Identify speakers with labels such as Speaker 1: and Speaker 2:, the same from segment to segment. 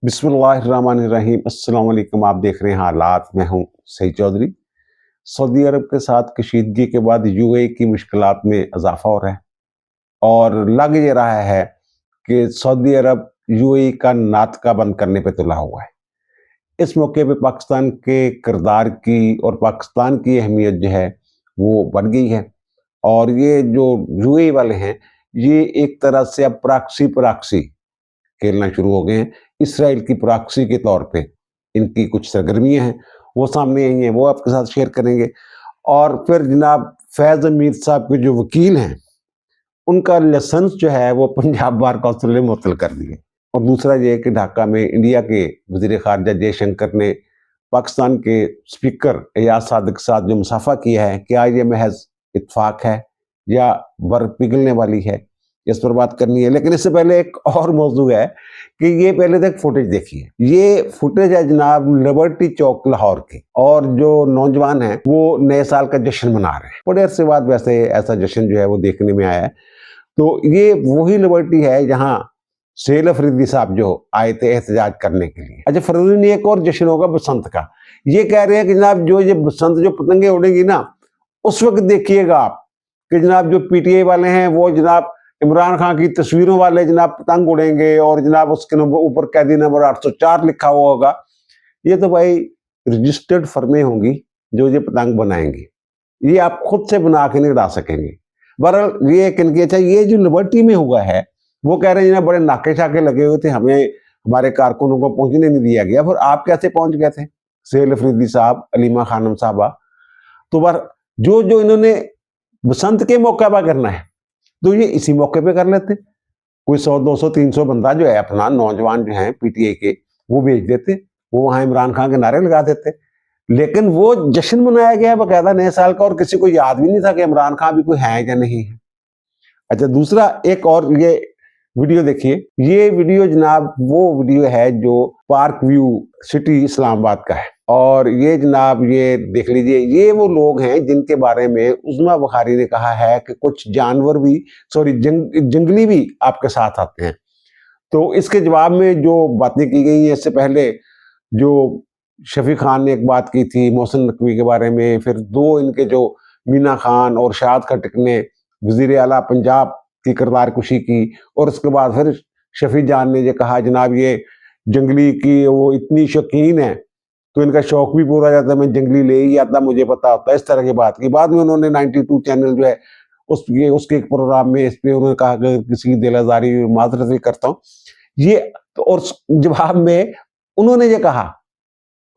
Speaker 1: बिस्मिल्लाहिर्रहमानिर्रहीम। अस्सलाम वालेकुम। आप देख रहे हैं हालात। मैं हूं सईद चौधरी। सऊदी अरब के साथ कशीदगी के बाद यूएई की मुश्किलात में इजाफा हो रहा है और लग ये रहा है कि सऊदी अरब यूएई का नातका बंद करने पे तुला हुआ है। इस मौके पे पाकिस्तान के किरदार की और पाकिस्तान की अहमियत जो है वो बढ़ गई है और ये जो यूएई वाले हैं ये एक तरह से अब प्रॉक्सी प्रॉक्सी खेलना शुरू हो गए हैं। इसराइल की प्रॉक्सी के तौर पे इनकी कुछ सरगर्मियां हैं, वो सामने आई हैं, वो आपके साथ शेयर करेंगे। और फिर जनाब फैज़ अमीर साहब के जो वकील हैं, उनका लाइसेंस जो है वो पंजाब बार काउंसिल ने मुअत्तल कर दिए। और दूसरा ये है कि ढाका में इंडिया के वज़ीर ख़ारिजा जयशंकर ने पाकिस्तान के स्पीकर एयाज सादिक के साथ जो मुसाफ़ा किया है, क्या ये महज़ इत्तेफ़ाक है या बर्फ़ पिघलने वाली है? इस पर बात करनी है। लेकिन इससे पहले एक और मौजू है कि ये पहले तक फुटेज देखिए। ये फुटेज है जनाब लिबर्टी चौक लाहौर की, और जो नौजवान हैं वो नए साल का जश्न मना रहे हैं। बड़े अरसे बाद वैसे ऐसा जश्न जो है वो देखने में आया है। तो ये वही लिबर्टी है जहाँ सेल अफरीदी साहब जो आए थे एहतजाज करने के लिए। अच्छा, फरवरी में एक और जश्न होगा बसंत का। ये कह रहे हैं कि जनाब जो ये बसंत जो पतंगे उड़ेंगी ना, उस वक्त देखिएगा आप कि जनाब जो पीटीआई वाले हैं वो जनाब इमरान खान की तस्वीरों वाले जनाब पतंग उड़ेंगे और जनाब उसके ऊपर कैदी नंबर 804 लिखा हुआ होगा। ये तो भाई रजिस्टर्ड फर्में होंगी जो ये पतंग बनाएंगी, ये आप खुद से बना के नहीं उड़ा सकेंगे। बहरहाल ये इनकी अच्छा, ये जो लिबर्टी में हुआ है वो कह रहे हैं बड़े नाके शाके लगे हुए थे, हमें हमारे कारकुनों को पहुंचने नहीं दिया गया। फिर आप कैसे पहुंच गए थे? सेल अफरीदी साहब, अलीमा खानम साहबा। तो बार जो जो इन्होंने बसंत के मौके पर करना है तो ये इसी मौके पे कर लेते। कोई 100 200 300 बंदा जो है अपना नौजवान जो है पीटीआई के, वो भेज देते, वो वहां इमरान खान के नारे लगा देते। लेकिन वो जश्न मनाया गया बकायदा नए साल का और किसी को याद भी नहीं था कि इमरान खान भी कोई है या नहीं है। अच्छा, दूसरा एक और ये वीडियो देखिए। ये वीडियो जनाब वो वीडियो है जो पार्क व्यू सिटी इस्लामाबाद का है, और ये जनाब ये देख लीजिए, ये वो लोग हैं जिनके बारे में उज़्मा बुखारी ने कहा है कि कुछ जानवर भी जंगली भी आपके साथ आते हैं। तो इसके जवाब में जो बातें की गई हैं, इससे पहले जो शफी खान ने एक बात की थी मोहसिन नकवी के बारे में, फिर दो इनके जो मीना खान और शाद खट्टक ने वजीर आला पंजाब की किरदार कुशी की, और उसके बाद फिर शफी जान ने ये कहा जनाब ये जंगली की वो इतनी शौकीन है तो इनका शौक भी पूरा जाता, मैं जंगली ले ही आता, मुझे पता होता है। इस तरह की बात की। बाद में उन्होंने 92 चैनल जो है उसके एक प्रोग्राम में इस पे उन्होंने कहा कि किसी की दिल आजारी माजरत भी करता हूँ ये। तो और जवाब में उन्होंने ये कहा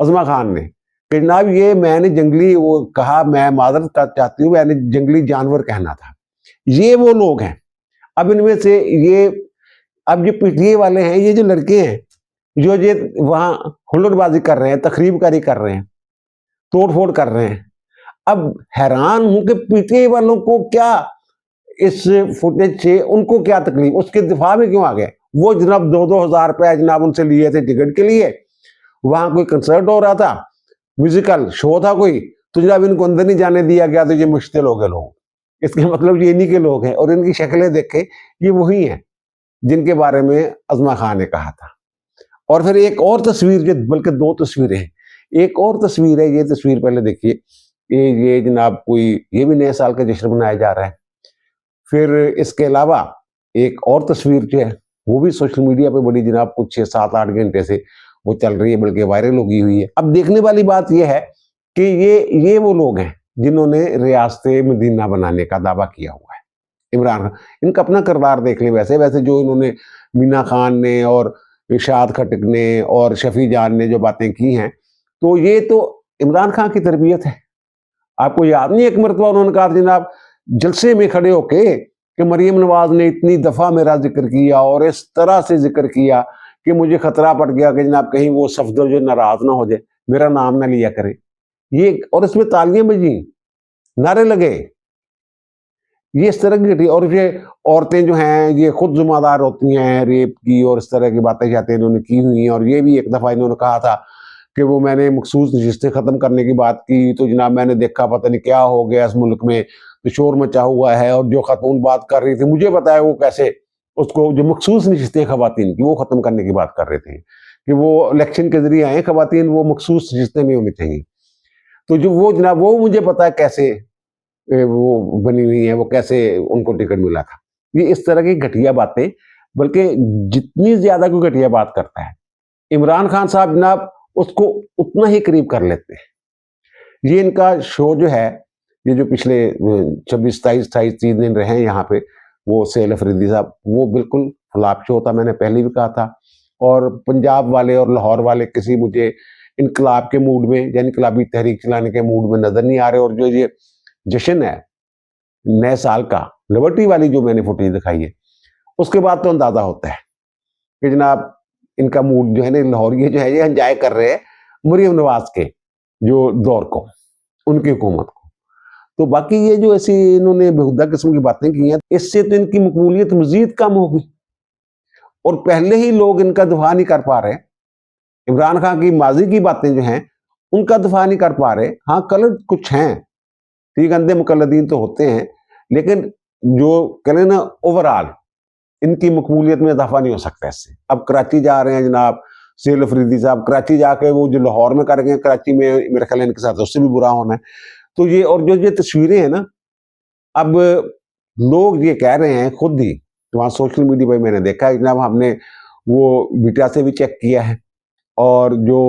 Speaker 1: अज़मा खान ने कि जनाब ये मैंने जंगली वो कहा, मैं माजरत चाहती हूँ, मैंने जंगली जानवर कहना था। ये वो लोग हैं। अब इनमें से ये अब जो पीटीए वाले हैं, ये जो लड़के हैं जो ये वहां हुल्लड़बाजी कर रहे हैं, तकरीबकारी कर रहे हैं, तोड़ फोड़ कर रहे हैं। अब हैरान हूं कि पीटीए वालों को क्या इस फुटेज से उनको क्या तकलीफ, उसके दिफा में क्यों आ गए? वो जनाब 2-2 हज़ार रुपए जनाब उनसे लिए थे टिकट के लिए। वहां कोई कंसर्ट हो रहा था, म्यूजिकल शो था कोई, तो जनाब इनको अंदर नहीं जाने दिया गया। तो ये मुश्तिल हो गए लोग। इसके मतलब ये इन्हीं के लोग हैं, और इनकी शक्लें देखे ये वही हैं जिनके बारे में अज़मा खान ने कहा था। और फिर एक और तस्वीर, जो बल्कि दो तस्वीरें हैं, एक और तस्वीर है, ये तस्वीर पहले देखिए। ये जनाब कोई ये भी नए साल का जश्न मनाया जा रहा है। फिर इसके अलावा एक और तस्वीर जो है वो भी सोशल मीडिया पे बड़ी जनाब कुछ 6-7-8 घंटे से वो चल रही है, बल्कि वायरल होगी हुई है। अब देखने वाली बात यह है कि ये वो लोग हैं जिन्होंने रियासत मदीना बनाने का दावा किया हुआ है। इमरान खान, इनका अपना किरदार देख लें। वैसे वैसे जो इन्होंने मीना खान ने और इरशाद खटक ने और शफी जान ने जो बातें की हैं, तो ये तो इमरान खान की तरबियत है। आपको याद नहीं, एक मरतबा उन्होंने कहा जनाब जलसे में खड़े होके कि मरियम नवाज ने इतनी दफा मेरा जिक्र किया और इस तरह से जिक्र किया कि मुझे खतरा पड़ गया कि जनाब कहीं वो सफदर जो नाराज ना हो जाए, मेरा नाम ना लिया करे। ये और इसमें तालियां बजी, नारे लगे, ये इस तरह की। और ये औरतें जो हैं ये खुद जिम्मेदार होती हैं रेप की, और इस तरह की बातें शातें इन्होंने की हुई हैं। और ये भी एक दफ़ा इन्होंने कहा था कि वो मैंने मखसूस नशिस्तें ख़त्म करने की बात की, तो जनाब मैंने देखा पता नहीं क्या हो गया इस मुल्क में, तो शोर मचा हुआ है, और जो खातून बात कर रही थी मुझे पता है वो कैसे उसको, जो मखसूस नशिस्तें ख़वातीन की वो ख़त्म करने की बात कर रहे थे। कि वो इलेक्शन के जरिए आए खवातीन, वो मखसूस रिश्ते में होनी चाहिए। तो जो वो जनाब, वो मुझे पता है कैसे वो बनी हुई है, वो कैसे उनको टिकट मिला था। ये इस तरह की घटिया बातें, बल्कि जितनी ज्यादा कोई घटिया बात करता है, इमरान खान साहब जनाब उसको उतना ही करीब कर लेते हैं। ये इनका शो जो है, ये जो पिछले 26, 27, 28, 30 दिन रहे हैं यहाँ पे, वो सेल अफरीदी साहब, वो बिल्कुल फ्लॉप शो था, मैंने पहले भी कहा था। और पंजाब वाले और लाहौर वाले किसी मुझे इनकलाब के मूड में या इनकलाबी तहरीक चलाने के मूड में नजर नहीं आ रहे। और जो ये जश्न है नए साल का, लिबर्टी वाली जो मैंने फुटेज दिखाई है, उसके बाद तो अंदाजा होता है कि जनाब इनका मूड जो है ना, लाहौरिये जो है ये एंजॉय कर रहे हैं मरियम नवाज के जो दौर को, उनकी हुकूमत को। तो बाकी ये जो ऐसी इन्होंने बेहुदा किस्म की बातें की हैं, इससे तो इनकी मकबूलियत मजीद कम होगी। और पहले ही लोग इनका दफा नहीं कर पा रहे। इमरान खान की माजी की बातें जो हैं उनका दफा नहीं कर पा रहे। हाँ, कलर कुछ हैं, ठीक, अंधे मुकल्लदीन तो होते हैं, लेकिन जो कहें ना ओवरऑल इनकी मकबूलियत में इजाफा नहीं हो सकता इससे। अब कराची जा रहे हैं जनाब सेल अफरीदी साहब, कराची जाके वो जो लाहौर में करेंगे, कराची में मेरे ख्याल इनके साथ उससे भी बुरा होना है। तो ये, और जो ये तस्वीरें हैं ना, अब लोग ये कह रहे हैं खुद ही, वहाँ सोशल मीडिया पर मैंने देखा है जनाब, हमने वो बीटा से भी चेक किया है और जो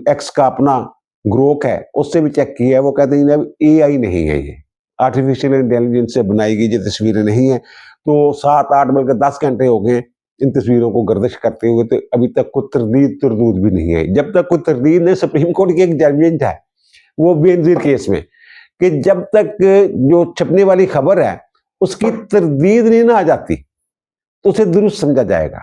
Speaker 1: एक्स का अपना ग्रोक है उससे भी चेक किया है। वो कहते हैं जनाब AI नहीं है, ये आर्टिफिशियल इंटेलिजेंस से बनाई गई ये तस्वीरें नहीं है। तो 7-8 बल्कि 10 घंटे हो गए इन तस्वीरों को गर्दिश करते हुए, तो अभी तक कोई तरदीद तरदूद भी नहीं है। जब तक कोई तरदीद नहीं, सुप्रीम कोर्ट की एक जजमेंट है वो बेनजीर केस में, कि जब तक जो छपने वाली खबर है उसकी तरदीद नहीं ना आ जाती तो उसे दुरुस्त समझा जाएगा।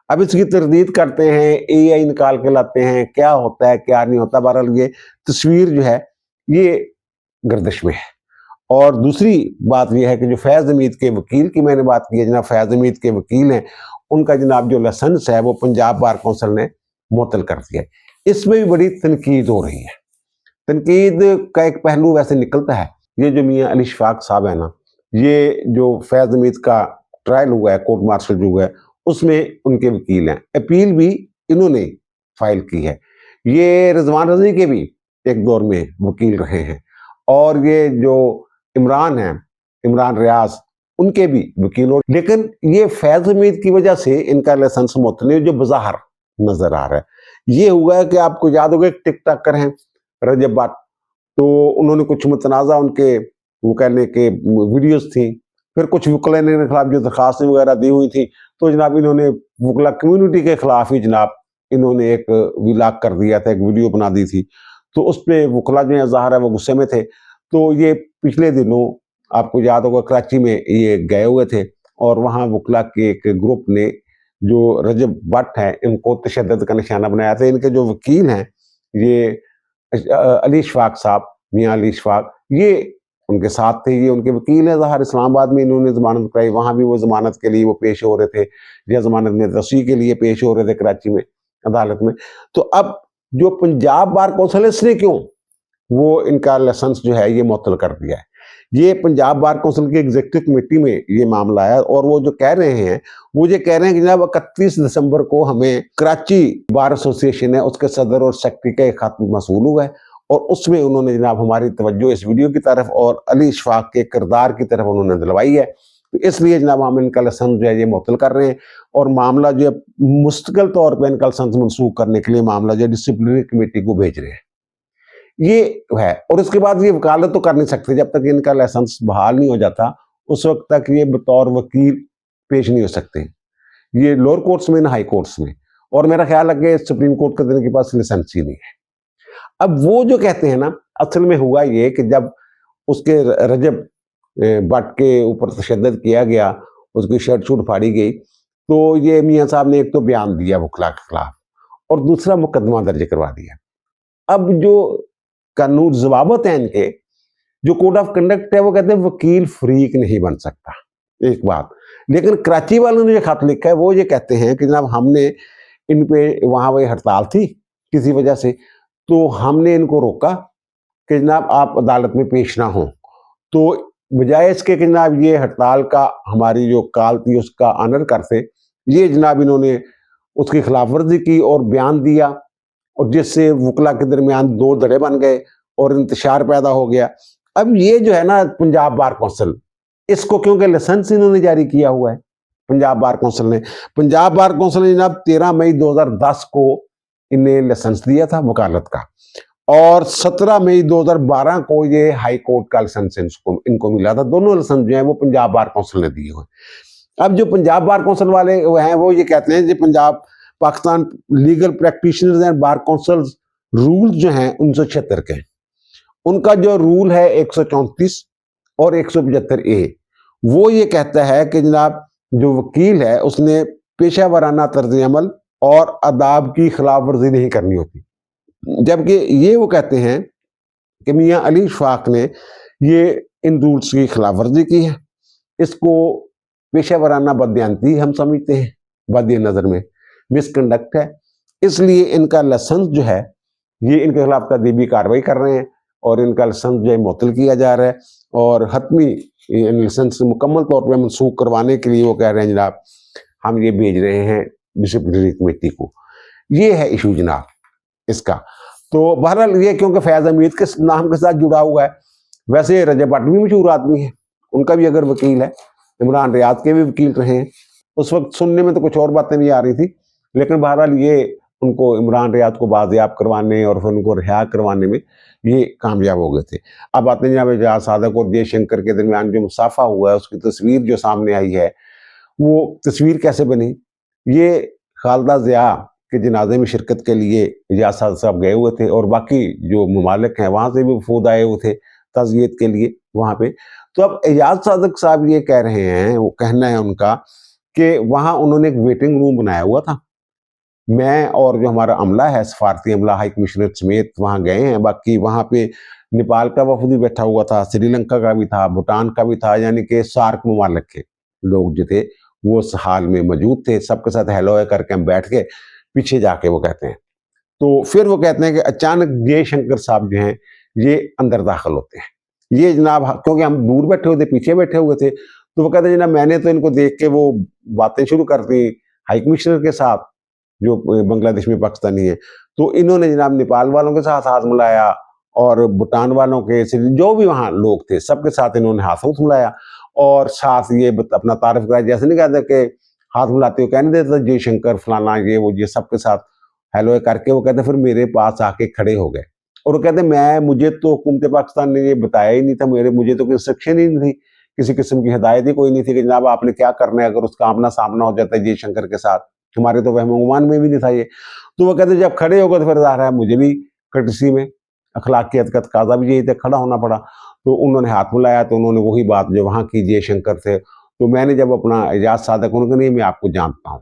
Speaker 1: अब इसकी तरदीद करते हैं, AI निकाल के लाते हैं, क्या होता है क्या नहीं होता। बहरहाल ये तस्वीर जो है ये गर्दिश में है। और दूसरी बात यह है कि जो फैज हमीद के वकील की मैंने बात की है, जनाब फैज हमीद के वकील हैं, उनका जनाब जो लाइसेंस है वो पंजाब बार कौंसिल ने मुअत्तल कर दिया है। इसमें भी बड़ी तनकीद हो रही है। तनकीद का एक पहलू वैसे निकलता है, ये जो मियाँ अली शफाक साहब है ना, ये जो फैज हमीद का ट्रायल हुआ है, कोर्ट मार्शल जो हुआ है, उसमें उनके वकील हैं, अपील भी इन्होंने फाइल की है। ये रिजवान रजी के भी एक दौर में वकील रहे हैं, और ये जो इमरान हैं, इमरान रियाज, उनके भी वकील हो। लेकिन ये फैज हमीद की वजह से इनका लाइसेंस मुअत्तल जो बाहर नजर आ रहा है। ये हुआ है कि आपको याद होगा टिकटॉकर हैं रजब भट्ट, तो उन्होंने कुछ मुतनाज़ा उनके वो कहने के वीडियोस थी, फिर कुछ वकला ने खिलाफ जो दरखास्तें वगैरह दी हुई थी, तो जनाब इन्होंने वकला कम्युनिटी के खिलाफ ही जनाब इन्होंने एक विलाग कर दिया था, एक वीडियो बना दी थी। तो उस पर वकला जो है ज़ाहिर है वो गुस्से में थे। तो ये पिछले दिनों आपको याद होगा कराची में ये गए हुए थे, और वहाँ वकला के एक ग्रुप ने जो रजब भट्ट हैं इनको तशद्दुद का निशाना बनाया था। इनके जो वकील हैं ये अली शफाक साहब, मियाँ अली शफाक, ये उनके साथ थे, ये उनके वकील हैं। ज़ाहिर इस्लामाबाद में इन्होंने ज़मानत कराई, वहाँ भी वो ज़मानत के लिए वो पेश हो रहे थे, या ज़मानत में तस्वीर के लिए पेश हो रहे थे कराची में अदालत में। तो अब जो पंजाब बार कौंसिल इसने क्यों वो इनका लाइसेंस जो है ये मुअत्तल कर दिया है। ये पंजाब बार कौंसिल की एग्जीक्यूटिव कमेटी में ये मामला है, और वो जो कह रहे हैं, वो ये कह रहे हैं कि जनाब 31 दिसंबर को हमें कराची बार एसोसिएशन है उसके सदर और सेक्रेटरी का एक खत मसूल हुआ है, और उसमें उन्होंने जनाब हमारी तवज्जो इस वीडियो की तरफ और अली शफाक के किरदार की तरफ उन्होंने दिलवाई है। तो इसलिए जनाब हम इनका लाइसेंस जो है ये मुअत्तल कर रहे हैं, और मामला जो है मुस्तकिल तौर पर इनका लाइसेंस मनसूख करने के लिए मामला जो डिसिप्लिनरी कमेटी को भेज रहे हैं। ये है, और इसके बाद ये वकालत तो कर नहीं सकते जब तक इनका लाइसेंस बहाल नहीं हो जाता, उस वक्त तक ये बतौर वकील पेश नहीं हो सकते, ये लोअर कोर्ट्स में ना हाई कोर्ट्स में। और मेरा ख्याल है कि सुप्रीम कोर्ट के इनके पास लाइसेंस ही नहीं है। अब वो जो कहते हैं ना, असल में हुआ ये कि जब उसके रजब भट्ट के ऊपर तशद्दुद किया गया, उसकी शर्ट शूट फाड़ी गई, तो ये मियाँ साहब ने एक तो बयान दिया वकला के खिलाफ, और दूसरा मुकदमा दर्ज करवा दिया। अब जो कानून ज़वाबत है इनके, जो कोड ऑफ कंडक्ट है, वो कहते हैं वकील फरीक नहीं बन सकता, एक बात। लेकिन कराची वालों ने जो खत लिखा है वो ये कहते हैं कि जनाब हमने इन पे, वहाँ वही हड़ताल थी किसी वजह से, तो हमने इनको रोका कि जनाब आप अदालत में पेश ना हो। तो बजाय इसके कि जनाब ये हड़ताल का हमारी जो काल थी उसका ऑनर करते, ये जनाब इन्होंने उसकी खिलाफवर्जी की और बयान दिया, और जिससे वकला के दरमियान दो धड़े बन गए और इंतशार पैदा हो गया। अब ये जो है ना पंजाब बार कौंसिल, इसको क्योंकि लाइसेंस इन्होंने जारी किया हुआ है पंजाब बार कौंसिल ने, पंजाब बार कौंसिल ने जनाब 13 मई 2010 को इन्हें लाइसेंस दिया था वकालत का, और 17 मई 2012 को ये हाई कोर्ट का लाइसेंस इनको मिला था। दोनों लाइसेंस जो है वो पंजाब बार कौंसिल ने दिए हुए। अब जो पंजाब बार कौंसिल वाले हैं वो ये कहते हैं कि Punjab Pakistan legal practitioners and bar council rule जो हैं 1976 के, उनका जो रूल है 134 और 175 ए, वो ये कहता है कि जनाब जो वकील है उसने पेशा वाराना तर्ज अमल और आदाब की खिलाफ वर्जी नहीं करनी होती, जबकि ये वो कहते हैं कि मियाँ अली इशफाक ने ये इन रूल्स की खिलाफ वर्जी की है। इसको पेशा वाराना बदयांती हम समझते हैं, वादी नज़र में मिसकंडक्ट है, इसलिए इनका लाइसेंस जो है ये इनके खिलाफ तदीबी कार्रवाई कर रहे हैं और इनका लाइसेंस जो है मुअत्तल किया जा रहा है, और हतमी लाइसेंस मुकम्मल तौर पर मनसूख करवाने के लिए वो कह रहे हैं जनाब हम ये भेज रहे हैं डिसिप्लिनरी कमेटी को। ये है इशू जनाब इसका। तो बहरहाल ये क्योंकि फैज़ हमीद के नाम के साथ जुड़ा हुआ है, वैसे रजब भट्ट भी मशहूर आदमी है, उनका भी अगर वकील है, इमरान रियाद के भी वकील रहे हैं। उस वक्त सुनने में तो कुछ और बातें भी आ रही थी, लेकिन बहरहाल ये उनको इमरान रियाद को बाजियाब करवाने और फिर उनको रिहा करवाने में ये कामयाब हो गए थे। अब आते हैं जनाब एजाज सादक और जयशंकर के दरमियान जो मुसाफा हुआ है उसकी तस्वीर जो सामने आई है, वो तस्वीर कैसे बनी? ये खालदा ज़िया के जनाजे में शिरकत के लिए एजाज सादक साहब गए हुए थे और बाकी जो ममालिक हैं वहाँ से भी वफूद आए हुए थे ताज़ियत के लिए वहाँ पे। तो अब एजाज सादक साहब ये कह रहे हैं, वो कहना है उनका कि वहाँ उन्होंने एक वेटिंग रूम बनाया हुआ था, मैं और जो हमारा अमला है सफारती अमला हाई कमिश्नर समेत वहाँ गए हैं, बाकी वहाँ पे नेपाल का वफद भी बैठा हुआ था, श्रीलंका का भी था, भूटान का भी था, यानी कि सार्क ममालिक के लोग जो थे वो उस हाल में मौजूद थे। सबके साथ हेलो करके हम बैठ के पीछे जाके वो कहते हैं, तो फिर वो कहते हैं कि अचानक जयशंकर साहब जो हैं ये अंदर दाखिल होते हैं। ये जनाब क्योंकि हम दूर बैठे हुए थे, पीछे बैठे हुए थे, तो वो कहते हैं जनाब मैंने तो इनको देख के वो बातें शुरू कर दी हाई कमिश्नर के साथ जो बांग्लादेश में पाकिस्तानी है, तो इन्होंने जनाब नेपाल वालों के साथ हाथ मिलाया और भूटान वालों के जो भी वहाँ लोग थे सबके साथ इन्होंने हाथ मिलाया और साथ ये अपना तारीफ कराया। जैसे नहीं कहते कि हाथ मिलाते हुए कहने देते जयशंकर फलाना ये वो ये सबके साथ हेलो करके वो कहते फिर मेरे पास आके खड़े हो गए और वो कहते मुझे तो हुकूमत पाकिस्तान ने ये बताया ही नहीं था, मुझे तो कोई इंस्ट्रक्शन ही नहीं थी, किसी किस्म की हिदायत ही कोई नहीं थी कि जनाब आपने क्या करना है, अगर उसका आमना सामना हो जाता है जयशंकर के साथ, हमारे तो वहम गुमान में भी नहीं था ये। तो वो कहते जब खड़े हो गए तो फिर ज़ाहिर है मुझे भी कर्टसी में अखलाकियत का तकाजा भी यही था, खड़ा होना पड़ा। तो उन्होंने हाथ मिलाया, तो उन्होंने वही बात जो वहाँ की जयशंकर थे, तो मैंने जब अपना एजाज सादक उन्होंने नहीं मैं आपको जानता हूँ,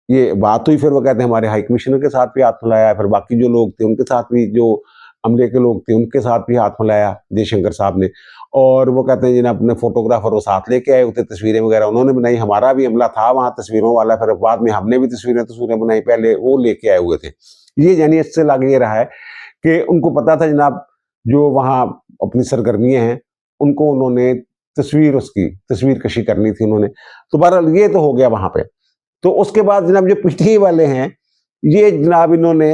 Speaker 1: ये बात हुई। फिर वो कहते हैं हमारे हाई कमिश्नर के साथ भी हाथ मिलाया, फिर बाकी जो लोग थे उनके साथ भी, जो अमले के लोग थे उनके साथ भी हाथ मिलाया जयशंकर साहब ने। और वो कहते हैं जिन्हें अपने फोटोग्राफर वो साथ लेके आए होते, तस्वीरें वगैरह उन्होंने बनाई, हमारा भी अमला था वहाँ तस्वीरों वाला, फिर बाद में हमने भी तस्वीरें बनाई, पहले वो लेके आए हुए थे। ये यानी इससे लग ये रहा है कि उनको पता था जनाब जो वहाँ अपनी सरगर्मियाँ हैं उनको उन्होंने तस्वीर कशी करनी थी उन्होंने। तो बहरहाल ये तो हो गया वहाँ पे। तो उसके बाद जनाब जो पीटीआई वाले हैं ये जनाब इन्होंने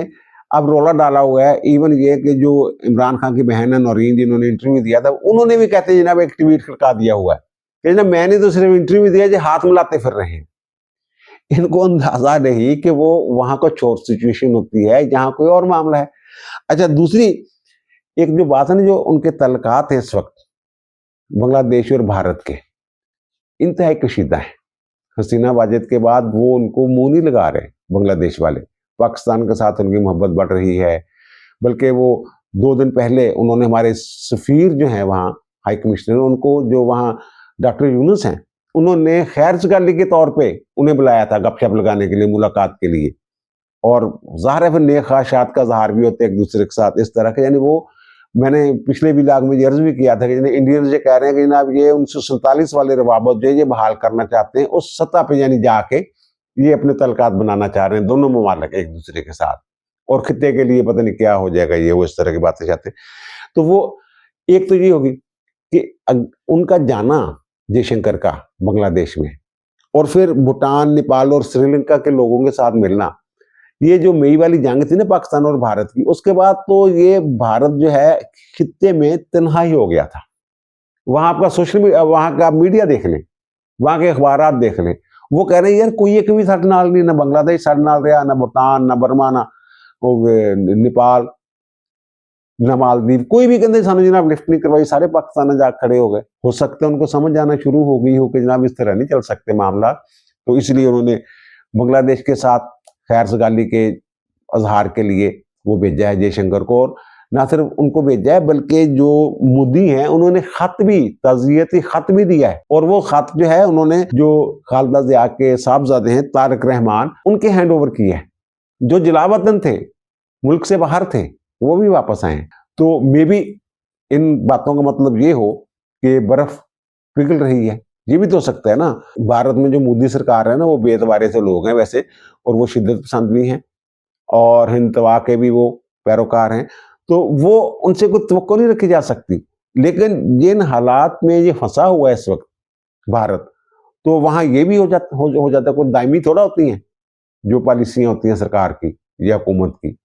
Speaker 1: अब रोला डाला हुआ है, इवन ये कि जो इमरान खान की बहन है नौरीन जिन्होंने इंटरव्यू दिया था, उन्होंने भी कहते हैं जनाब एक ट्वीट खड़का दिया हुआ है कि जनाब मैंने तो सिर्फ इंटरव्यू दिया जो हाथ मिलाते फिर रहे हैं। इनको अंदाजा नहीं कि वो वहां का चोर सिचुएशन होती है, जहां कोई और मामला है। अच्छा, दूसरी एक जो बात है ना, जो उनके तल्लकात है इस वक्त बांग्लादेश और भारत के इंतहाई कशीदा है। हसीना वाजिद के बाद वो उनको मुंह नहीं लगा रहे बांग्लादेश वाले, पाकिस्तान के साथ उनकी मोहब्बत बढ़ रही है। बल्कि वो 2 दिन पहले उन्होंने हमारे सफ़ीर जो हैं वहाँ हाई कमिश्नर, उनको जो वहाँ डॉक्टर यूनुस हैं, उन्होंने खैर सगाली के तौर पे उन्हें बुलाया था गपशप लगाने के लिए, मुलाकात के लिए। और ज़ाहिर है फिर नेक ख्वाहिशात का इज़हार भी होते हैं एक दूसरे के साथ इस तरह के। यानी वो मैंने पिछले व्लॉग में ये अर्ज भी किया था कि इंडियंस ये कह रहे हैं कि जनाब ये 1947 वाले रवाबत जो ये बहाल करना चाहते हैं, उस सतह पे यानी जाके ये अपने तल्लकात बनाना चाह रहे हैं दोनों ममालिक एक दूसरे के साथ, और खित्ते के लिए पता नहीं क्या हो जाएगा ये, वो इस तरह की बातें चाहते हैं। तो वो एक तो ये होगी कि उनका जाना जयशंकर का बांग्लादेश में, और फिर भूटान, नेपाल और श्रीलंका के लोगों के साथ मिलना, ये जो मई वाली जंग थी ना पाकिस्तान और भारत की, उसके बाद तो ये भारत जो है खित्ते में तन्हाई हो गया था। वहां आपका सोशल मीडिया, वहां का मीडिया देख लें, वहां के अखबार देख लें, वो कह रहे हैं यार कोई एक भी साढ़े नाल नहीं, ना बांग्लादेश साढ़े नाल रहा, ना भूटान, ना बर्मा, ना नेपाल, ना मालदीव, कोई भी कहते सानू जनाब लिफ्ट नहीं करवाई, सारे पाकिस्तान जाके खड़े हो गए। हो सकता है उनको समझ आना शुरू हो गई हो कि जनाब इस तरह नहीं चल सकते मामला, तो इसलिए उन्होंने बांग्लादेश के साथ खैर सगाली के अजहार के लिए वो भेजा है जयशंकर को, और ना सिर्फ उनको भेजा है बल्कि जो मोदी हैं उन्होंने खत भी, ताज़ियती खत भी दिया है, और वो खत जो है उन्होंने जो खालदा जिया के साहबजादे हैं तारक रहमान, उनके हैंड ओवर किया है। जो जलावतन थे, मुल्क से बाहर थे, वो भी वापस आए। तो मे बी इन बातों का मतलब ये हो कि बर्फ पिघल रही है, ये भी तो हो सकता है ना। भारत में जो मोदी सरकार है ना, वो बेतबारे से लोग हैं वैसे, और वो शिद्दत पसंद भी हैं, और हिंद तवा के भी वो पैरोकार हैं, तो वो उनसे कोई तवक्को नहीं रखी जा सकती। लेकिन जिन हालात में ये फंसा हुआ है इस वक्त भारत, तो वहां ये भी हो जाता, कोई दायमी थोड़ा होती हैं जो पॉलिसियां होती हैं सरकार की या हुकूमत की।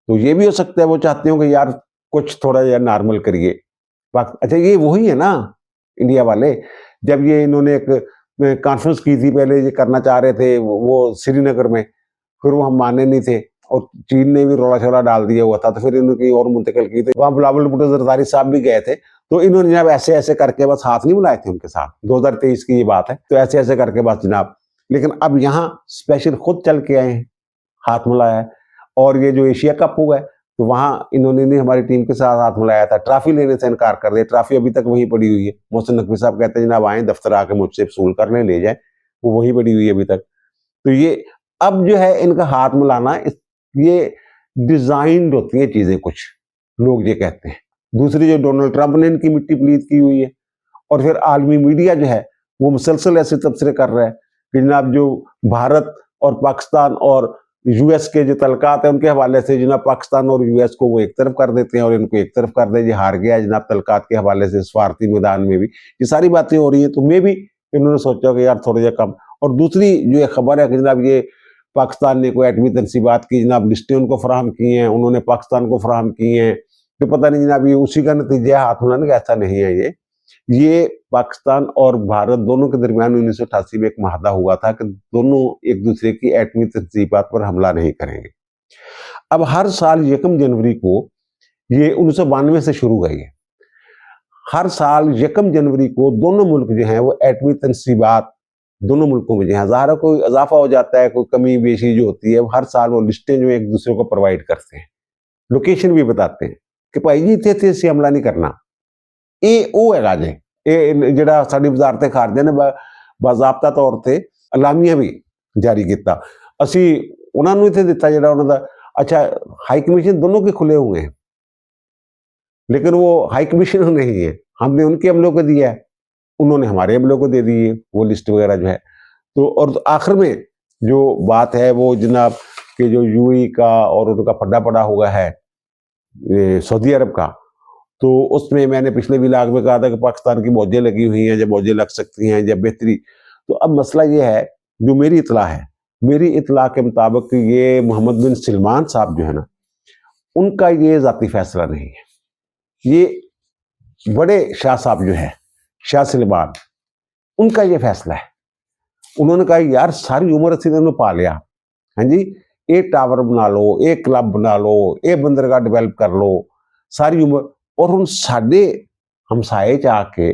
Speaker 1: तो ये भी हो सकता है वो चाहते हो कि यार कुछ थोड़ा यार नॉर्मल करिए। अच्छा, ये वही है ना इंडिया वाले, जब ये इन्होंने एक कॉन्फ्रेंस की थी, पहले ये करना चाह रहे थे वो श्रीनगर में, फिर वो हम माने नहीं थे, और चीन ने भी रोला शोला डाल दिया हुआ था, तो फिर इन्होंने और मुंतकिल की थी, वहां बिलावल भुट्टो जरदारी साहब भी गए थे, तो इन्होंने जनाब ऐसे ऐसे करके बस हाथ नहीं मिलाए थे उनके साथ। 2023 की ये बात है, तो ऐसे ऐसे करके बस जनाब, लेकिन अब यहाँ स्पेशल खुद चल के आए हैं, हाथ मिलाया है। और ये जो एशिया कप हुआ है, तो वहां इन्होंने नहीं हमारी टीम के साथ हाथ मिलाया था, ट्रॉफी लेने से इनकार कर दिया, ट्रॉफी अभी तक वहीं पड़ी हुई है। मोहसिन नकवी साहब कहते हैं जनाब आए दफ्तर आके मुझसे वसूल कर ले जाए, वो वहीं पड़ी हुई है अभी तक। तो ये अब जो है इनका हाथ मिलाना, ये डिजाइंड होती है चीजें, कुछ लोग ये कहते हैं। दूसरी जो डोनाल्ड ट्रंप ने इनकी मिट्टी पलीत की हुई है, और फिर आलमी मीडिया जो है वो मुसलसल ऐसे तबसरे कर रहा है कि जनाब जो भारत और पाकिस्तान और यूएस के जो तलकात है उनके हवाले से जनाब पाकिस्तान और यूएस को वो एक तरफ कर देते हैं और इनको एक तरफ कर दे, ये हार गया जनाब तलकात के हवाले से, स्वार्थी मैदान में भी ये सारी बातें हो रही है। तो मे भी इन्होंने सोचा कि यार थोड़ा कम। और दूसरी जो ये खबर है कि जनाब ये पाकिस्तान ने कोई एटमी तनसीबात की जनाब लिस्टें उनको फराहम की हैं, उन्होंने पाकिस्तान को फराहम की हैं, तो पता नहीं जनाब ये उसी का नतीजा हाथ मिलाने का, ऐसा नहीं है। ये पाकिस्तान और भारत दोनों के दरमियान 1988 में एक माहदा हुआ था कि दोनों एक दूसरे की एटमी तनसीबात पर हमला नहीं करेंगे। अब हर साल 1 जनवरी को, ये 1992 से शुरू हुई है, हर साल 1 जनवरी को दोनों मुल्क जो हैं वो एटमी तनसीबात, दोनों मुल्कों में जो है, हजारों कोई इजाफा हो जाता है, कोई कमी बेशी जो होती है, हर साल वो लिस्टें जो एक दूसरे को प्रोवाइड करते हैं, लोकेशन भी बताते हैं कि भाई जी इतने से हमला नहीं करना। ਇਹ ਉਹ ਹੈਗਾ ਜੇ, ਇਹ ਜਿਹੜਾ ਸਾਡੀ ਵਜ਼ਾਰਤ ਖਾਰਜਾ ਨੇ ਬਾਜ਼ਾਬਤਾ ਤੌਰ ਤੇ ਅਲਾਮੀਆ ਵੀ ਜਾਰੀ ਕੀਤਾ। ਅਸੀਂ ਉਹਨਾਂ ਨੂੰ ਇੱਥੇ ਦਿੱਤਾ ਜਿਹੜਾ ਉਹਨਾਂ ਦਾ, अच्छा हाई कमीशन दोनों के खुले हुए हैं, लेकिन वो हाई कमीशनर नहीं है, हमने उनके अमलों को दिया है, उन्होंने हमारे अमलों को दे दी है वो लिस्ट वगैरह जो है। तो और आखिर में जो बात है वो जनाब कि जो यूएई का और उनका फड्डा पड़ा हुआ है सऊदी अरब का, तो उसमें मैंने पिछले व्लॉग में कहा था कि पाकिस्तान की मौजें लगी हुई हैं, जब मौजें लग सकती हैं जब बेहतरी। तो अब मसला ये है, जो मेरी इतला है, मेरी इतला के मुताबिक ये मोहम्मद बिन सलमान साहब जो है ना, उनका ये ज़ाती फैसला नहीं है, ये बड़े शाह साहब जो है, शाह सलमान, उनका ये फैसला है। उन्होंने कहा यार सारी उम्र से इन्होंने पा लिया, हाँ जी, एक टावर बना लो, एक क्लब बना लो, एक बंदरगाह डेवलप कर लो, सारी उम्र, और उन साडे हमसाए च आके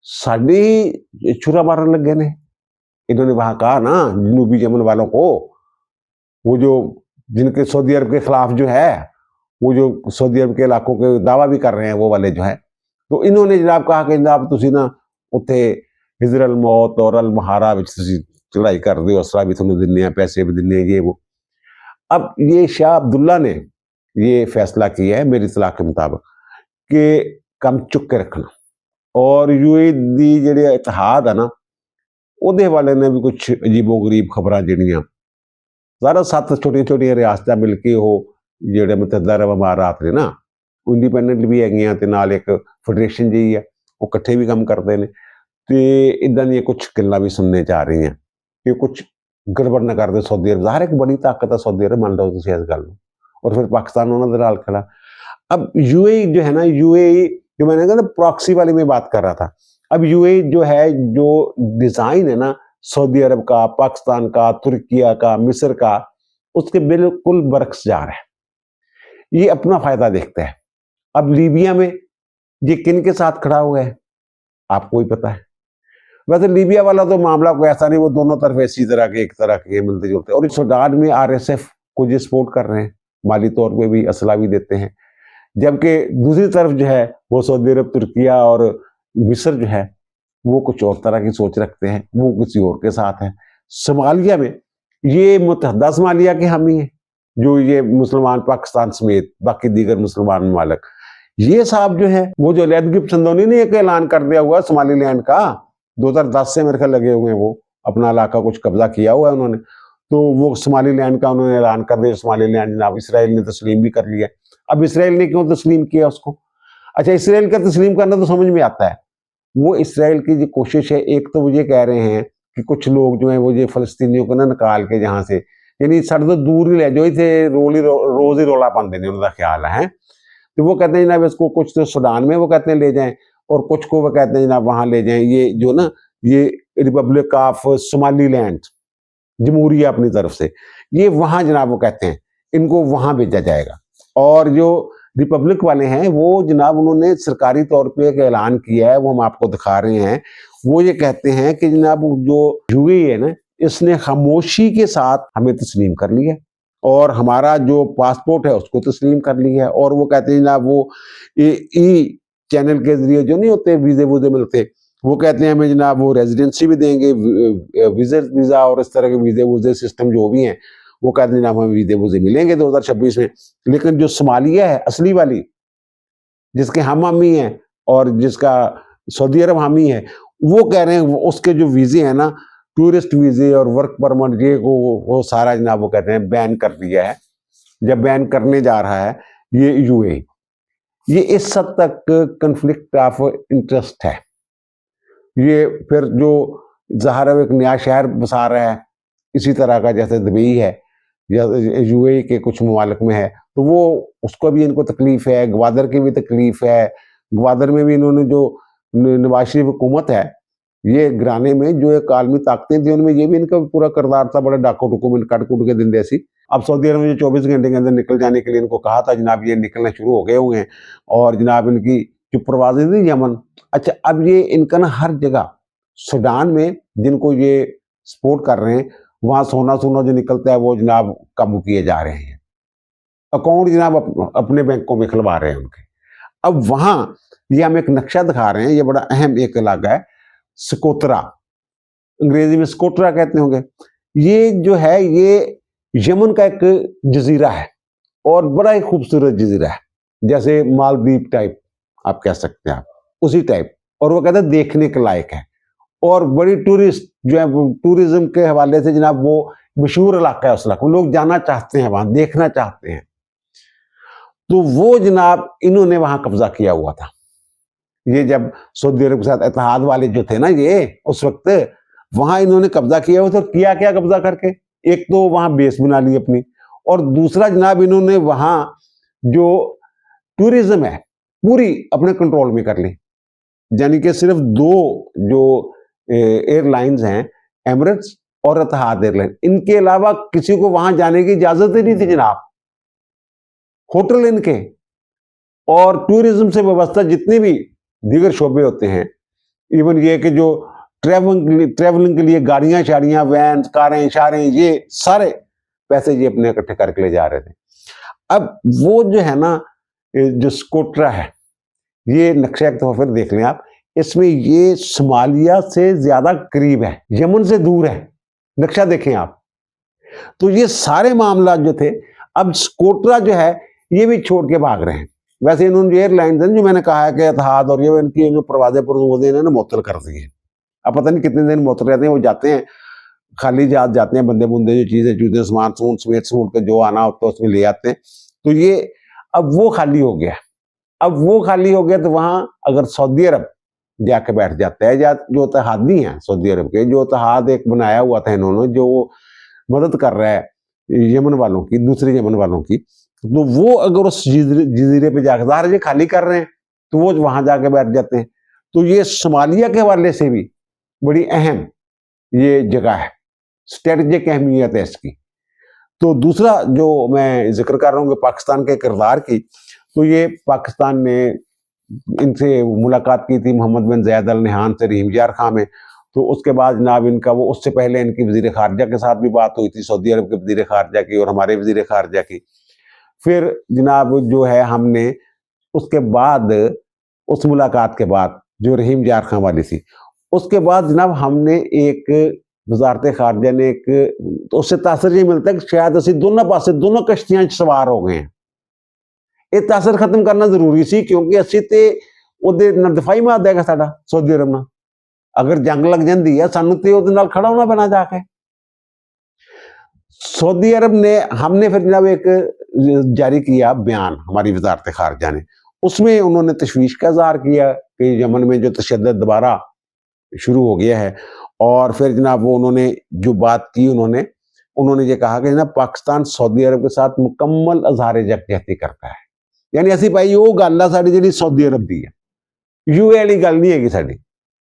Speaker 1: साडे ही छुरा मारने लग गए ने। इन्होंने वहां कहा ना जनूबी यमन वालों को, वो जो जिनके सऊदी अरब के खिलाफ जो है, वो जो सऊदी अरब के इलाकों के दावा भी कर रहे हैं वो वाले जो है, तो इन्होंने जनाब कहा कि जनाब तुसी ना उत्थे हिजर अल मौत और अल महारा विच तुसी चढ़ाई कर दो, असरा भी तुहानू दिन्ने आ, पैसे भी दिन्ने, ये वो। अब ये शाह अब्दुल्ला ने ये फैसला किया है मेरी इतला के मुताबिक कि कम चुक के रखना, और यूएई दी जेह्ड़े इतिहाद है ना, ਉਹਦੇ हवाले ने भी कुछ अजीबो गरीब खबरां ਜਿਹੜੀਆਂ, सारा 7 छोटियां छोटियां रियासतां मिल के वो ਜਿਹੜੇ मुतहदा अरब अमारात ने ना, इंडिपेंडेंट भी हैगियां ते नाल एक फेडरेशन जी है, वो इकट्ठे भी काम करते हैं। तो इदां दी कुछ गल्लां भी सुनने च आ रही हैं कि कुछ गड़बड़ न कर दे सऊदी अरब। ज़ाहिर है कि बड़ी ताकत है सऊदी अरब, मान लो तुसीं इस गल नूं। और फिर पाकिस्तान उन्हां दे नाल खड़ा। अब यूएई जो है ना, यूएई जो मैंने कहा ना प्रॉक्सी वाली मैं बात कर रहा था। अब यूएई जो है, जो डिज़ाइन है ना सऊदी अरब का, पाकिस्तान का, तुर्किया का, मिस्र का, उसके बिल्कुल बरक्स जा रहा है। ये अपना फ़ायदा देखता है। अब लीबिया में ये किन के साथ खड़ा हुआ है, आपको ही पता है। वैसे लीबिया वाला तो मामला कोई ऐसा नहीं, वो दोनों तरफ इसी तरह के, एक तरह के मिलते जुलते। और सूडान में आरएसएफ को ये सपोर्ट कर रहे हैं, माली तौर पे भी असला भी देते हैं। जबकि दूसरी तरफ जो है वो सऊदी अरब, तुर्किया और मिस्र जो है वो कुछ और तरह की सोच रखते हैं, वो किसी और के साथ है। सोमालिया में ये मुत्तहदा सोमालिया के हामी है, जो ये मुसलमान पाकिस्तान समेत बाकी दीगर मुसलमान ममालिक, ये साहब जो है वो जो अलहदगी पसंदों ने एक ऐलान कर दिया हुआ सोमालीलैंड का, 2010 से मेरे ख्याल लगे हुए हैं, वो अपना इलाका कुछ कब्जा किया हुआ है उन्होंने। तो वो सोमालीलैंड का उन्होंने ऐलान कर दिया। सोमालीलैंड जनाब इसराइल ने तस्लीम भी कर लिया। अब इसराइल ने क्यों तस्लीम किया उसको? अच्छा, इसराइल का तस्लीम करना तो समझ में आता है। वो इसराइल की जो कोशिश है, एक तो वो ये कह रहे हैं कि कुछ लोग जो हैं वो ये फ़लस्तीनियों को ना निकाल के जहाँ से, यानी साढ़े तो दूर ही ले जो थे, रोज़ ही रौला पाते हैं, उनका ख्याल है। तो वो कहते हैं जनाब इसको कुछ तो सूडान में वो कहते हैं ले जाएं, और कुछ को वो कहते हैं जनाब वहाँ ले जाएं, ये जो ना ये रिपब्लिक ऑफ सोमालीलैंड जमहूरिया अपनी तरफ से, ये वहाँ जनाब वो कहते हैं इनको वहाँ भेजा जाएगा। और जो रिपब्लिक वाले हैं वो जनाब उन्होंने सरकारी तौर पे एक ऐलान किया है, वो हम आपको दिखा रहे हैं। वो ये कहते हैं कि जनाब जो यूएई है ना, इसने खामोशी के साथ हमें तस्लीम कर लिया और हमारा जो पासपोर्ट है उसको तस्लीम कर लिया है। और वो कहते हैं जनाब वो ई चैनल के जरिए जो नहीं होते वीज़े वूज़े मिलते, वो कहते हैं हमें जनाब वो रेजिडेंसी भी देंगे, वीज़ा और इस तरह के वीज़े वूज़े सिस्टम जो भी हैं, वो कहते हैं जनाब हमें वीज़े वूज़े मिलेंगे 2026 में। लेकिन जो सोमालिया है असली वाली, जिसके हम हामी हैं और जिसका सऊदी अरब हामी है, वो कह रहे हैं उसके जो वीज़े हैं ना, टूरिस्ट वीज़े और वर्क परमिट, ये वो सारा जनाब वो कहते हैं बैन कर दिया है। जब बैन करने जा रहा है ये यूएई, ये इस हद तक कन्फ्लिक्ट ऑफ इंटरेस्ट है। ये फिर जो ज़ाहिर एक नया शहर बसा रहा है इसी तरह का, जैसे दुबई है या यूएई के कुछ ममालिक में है, तो वो उसको भी इनको तकलीफ है, ग्वादर की भी तकलीफ है। ग्वादर में भी इन्होंने जो नवाज शरीफ हुकूमत है ये गिराने में जो एक आलमी ताकतें थी, उनमें ये भी इनका पूरा किरदार था, बड़े डाकू डॉक्यूमेंट काट कूट के दिन जैसी। अब सऊदी अरब में जो 24 घंटे के अंदर निकल जाने के लिए इनको कहा था जनाब, ये निकलना शुरू हो गए हुए हैं। और जनाब इनकी जो प्रवासी थी यमन, अच्छा अब ये इनका ना हर जगह, सूडान में जिनको ये सपोर्ट कर रहे हैं, वहाँ सोना जो निकलता है वो जनाब काबू किए जा रहे हैं, अकाउंट जनाब अपने बैंकों में खुलवा रहे हैं उनके। अब वहाँ ये हम एक नक्शा दिखा रहे हैं, ये बड़ा अहम एक इलाका है स्कोत्रा, अंग्रेजी में स्कोट्रा कहते होंगे। ये जो है ये यमन का एक जजीरा है और बड़ा ही खूबसूरत जजीरा है, जैसे मालदीव टाइप आप कह सकते हैं, आप उसी टाइप। और वो कहते हैं देखने के लायक है और बड़ी टूरिस्ट जो है टूरिज्म के हवाले से जनाब वो मशहूर इलाका है, उस इलाके लोग जाना चाहते हैं, वहां देखना चाहते हैं। तो वो जनाब इन्होंने वहां कब्जा किया हुआ था। ये जब सऊदी अरब के साथ इत्तेहाद वाले जो थे ना, ये उस वक्त वहां इन्होंने कब्जा किया हुआ। तो किया क्या कब्जा करके, एक तो वहां बेस बना ली अपनी, और दूसरा जनाब इन्होंने वहां जो टूरिज्म है पूरी अपने कंट्रोल में कर ली। यानी कि सिर्फ दो जो एयरलाइंस हैं, एमिरेट्स और इत्तेहाद एयरलाइन, इनके अलावा किसी को वहां जाने की इजाजत ही नहीं थी जनाब। होटल इनके और टूरिज्म से व्यवस्था जितने भी दीगर शोबे होते हैं, इवन ये कि जो ट्रैवलिंग के लिए गाड़ियां शाड़ियां, वैन, कारें शारें, ये सारे पैसे ये अपने इकट्ठे करके ले जा रहे थे। अब वो जो है ना जो स्कोट्रा है, ये नक्शा एक दफा फिर देख लें आप, इसमें ये सोमालिया से ज्यादा करीब है, यमन से दूर है। नक्शा देखें आप, तो ये सारे मामला जो थे, अब स्कोट्रा जो है ये भी छोड़ के भाग रहे हैं। वैसे इन्होंने जो एयरलाइंस हैं जो मैंने कहा है कि इत्तेहाद और ये इनकी जो परवाज़ें परवज़ें इन्होंने मुअत्तल कर दी हैं। अब पता नहीं कितने दिन मुअत्तल रहते हैं, वो जाते हैं खाली जहाज जाते हैं, बंदे बुंदे जो चीज़ें चूज़ें सामान समेट समूट के जो आना होता है उसमें ले आते हैं। तो ये अब वो खाली हो गया। अब वो खाली हो गया तो वहाँ अगर सऊदी अरब जाके बैठ जाता है, या जो इत्तेहादी हैं सऊदी अरब के, जो इत्तेहाद एक बनाया हुआ था इन्होंने, जो मदद कर रहा है यमन वालों की, दूसरे यमन वालों की, तो वो अगर उस जजीरे पे जाकर, ज़ाहिर है खाली कर रहे हैं, तो वो वहां जाके बैठ जाते हैं। तो ये सोमालिया के हवाले से भी बड़ी अहम ये जगह है, स्ट्रेटेजिक अहमियत है इसकी। तो दूसरा जो मैं जिक्र कर रहा हूँ कि पाकिस्तान के किरदार की, तो ये पाकिस्तान ने इनसे मुलाकात की थी मोहम्मद बिन ज़ायद अल नहयान से रहीम यार खां में। तो उसके बाद जनाब इनका वो, उससे पहले इनकी वज़ीर ख़ारिजा के साथ भी बात हुई थी, सऊदी अरब के वज़ीर ख़ारिजा की और हमारे वज़ीर ख़ारिजा की। फिर जनाब जो है हमने उसके बाद, उस मुलाकात के बाद जो रहीम यार खां वाली थी, उसके बाद जनाब हमने एक वजारत ख़ारिजा ने एक, तो उससे तासर ये मिलता है कि शायद असी दोनों पासे दोनों कश्तियां सवार हो गए हैं। ये तासर खत्म करना जरूरी सी, क्योंकि असी ते ਉਹਦੇ ਨਾਲ ਦਿਫਾਈ ਮਾਰ ਦੇਗਾ ਸਾਡਾ सऊदी अरब ਨਾਲ। अगर जंग लग जाती है सानू ते ਉਹਦੇ ਨਾਲ खड़ा होना पैना जाके। सऊदी अरब ने, हमने फिर जनाब एक जारी किया बयान हमारी वजारत ख़ारिजा ने, उसमें उन्होंने तशवीश का इज़हार किया कि यमन में जो तशद्दुद दोबारा शुरू हो गया है। और फिर जनाब वो उन्होंने जो बात की, उन्होंने ये कहा कि जनाब पाकिस्तान सऊदी अरब के साथ मुकम्मल इज़हार यकजहती करता है, यानी असी भाई वो गल आ साडी जिहड़ी सऊदी अरब दी है, यूए वाली गल नहीं हैगी साडी,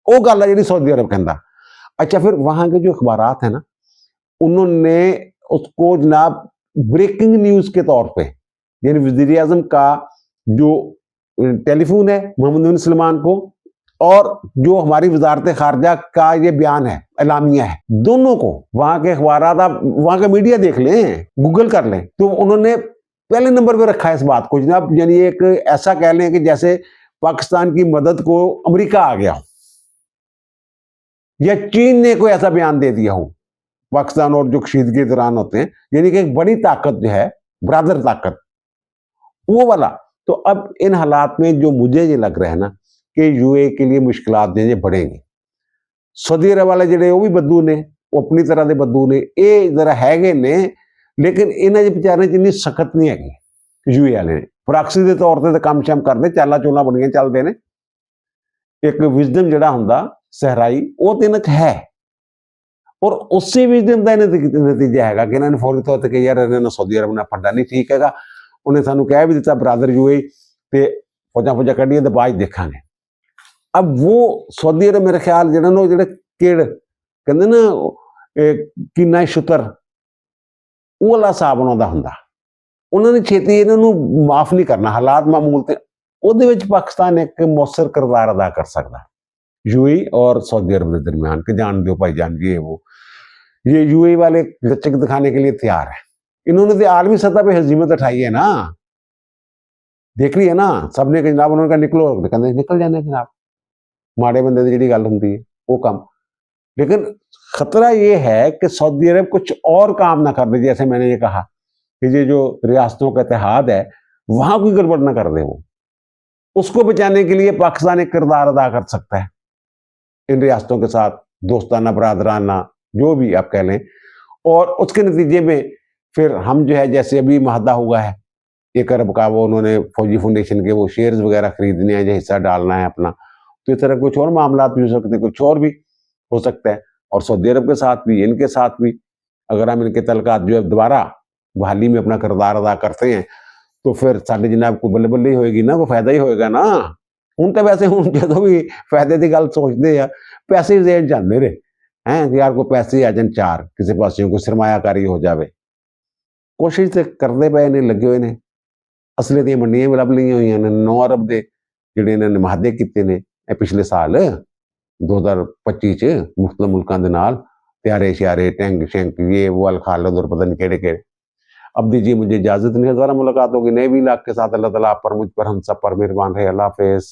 Speaker 1: वो गल है जिहड़ी सऊदी अरब कहंदा। अच्छा, फिर वहां के जो अखबारात है ना, उन्होंने उसको जनाब ब्रेकिंग न्यूज के तौर पे, यानी वज़ीर आज़म का जो टेलीफोन है मोहम्मद बिन सलमान को, और जो हमारी वजारत ख़ारिजा का ये बयान है, एलामिया है, दोनों को वहां के अखबारात, आप वहां का मीडिया देख लें, गूगल कर लें, तो उन्होंने पहले नंबर पे रखा है इस बात को जनाब। यानी एक ऐसा कह लें कि जैसे पाकिस्तान की मदद को अमेरिका आ गया हो, या चीन ने कोई ऐसा बयान दे दिया हो पाकिस्तान और जो कशीदगी के दौरान होते हैं, यानी कि एक बड़ी ताकत जो है, ब्रदर ताकत, वो वाला। तो अब इन हालात में जो मुझे ये लग रहा है ना कि यूए के लिए मुश्किलात जो बढ़ेंगी। सऊदी अरब वाले ਜਿਹੜੇ ਉਹ ਵੀ ਬੱਦੂ ਨੇ, ਉਹ ਆਪਣੀ ਤਰ੍ਹਾਂ ਦੇ ਬੱਦੂ ਨੇ, ਇਹ ਜ਼ਰਾ ਹੈਗੇ ਨੇ, ਲੇਕਿਨ ਇਹਨਾਂ ਦੇ ਵਿਚਾਰੇ ਚ ਇੰਨੀ ਸਖਤ ਨਹੀਂ ਹੈਗੀ यूए वाले ने। प्रॉक्सी के तौर पर काम शाम करते, चाला चोला बड़ियां चलते हैं, एक विजडम जिहड़ा हुंदा सहराई, वो तो इन्हां च है, और उसी विजडम का नतीजा है कि इन्होंने फौरी तौर पर यार इन्होंने सऊदी अरब ने फंडा नहीं ठीक है, उन्हें सानू कह भी दिता ब्रदर यूए ते फौजा फौजा कढ़िए तो बाद देखांगे। अब वो सऊदी अरब मेरे ख्याल जो किड़ कहते ना किन्ना छुतर, वो वाला हिसाब उन्होंने हुंदा, उन्होंने छेती इन्हों माफ नहीं करना। हालात मामूल ते उहदे विच पाकिस्तान एक मौसर किरदार अदा कर सकता यूए और सऊदी अरब के दरमियान के जान दो भाई जान ये वो, ये यूए वाले लचक दिखाने के लिए तैयार है। इन्होंने तो आलमी सतह पे हजीमत उठाई है ना, देख रही है ना सबने कि जनाब उन्होंने कहा निकलो, कहते निकल जाने जनाब, माड़े बंदे की जिहड़ी गल हुंदी है वो काम। लेकिन खतरा ये है कि सऊदी अरब कुछ और काम ना कर दे, जैसे मैंने ये कहा कि ये जो रियासतों का इत्तेहाद है वहां कोई गड़बड़ ना कर दे, वो उसको बचाने के लिए पाकिस्तान एक किरदार अदा कर सकता है इन रियासतों के साथ, दोस्ताना बरादराना जो भी आप कह लें। और उसके नतीजे में फिर हम जो है, जैसे अभी माहदा हुआ है 1 अरब का, वो उन्होंने फौजी फाउंडेशन के वो शेयर्स वगैरह खरीदने हैं, जो हिस्सा डालना है अपना, तो इस तरह कुछ और मामला भी हो सकते हैं, कुछ और भी हो सकता है। और सऊदी अरब के साथ भी, इनके साथ भी अगर हम इनके तलकात जो है दोबारा बहाली में अपना किरदार अदा करते हैं, तो फिर साढ़े जनाब को बल्ले बल्ले ही होएगी ना, वो फायदा ही होएगा ना। हूँ तो वैसे हूँ जो भी फायदे की गल सोचते हैं, पैसे जेब जाते रहे हैं कि यार को पैसे आ जाए, 4 किसी पासों को सरमायाकारी हो जाए, कोशिश तो करते पे ने, लगे हुए ने, असले दी मंडियां भी लभ लिया हुई ने। 9 अरब के जिहड़े इन्होंने माहदे किए ने पिछले साल 2025 च मुख्तलिफ मुल्कों के नाल, त्यारे श्यारे टैंक शैंक ये वो अल खालद और पता नहीं केड़े केड़े। अब दीजिए मुझे इजाजत, नहीं, दोबारा मुलाकात होगी नए भी इलाके के साथ। अल्लाह ताला आप पर, मुझ पर, हम सब पर मेहरबान रहे। अल्लाह हाफिज।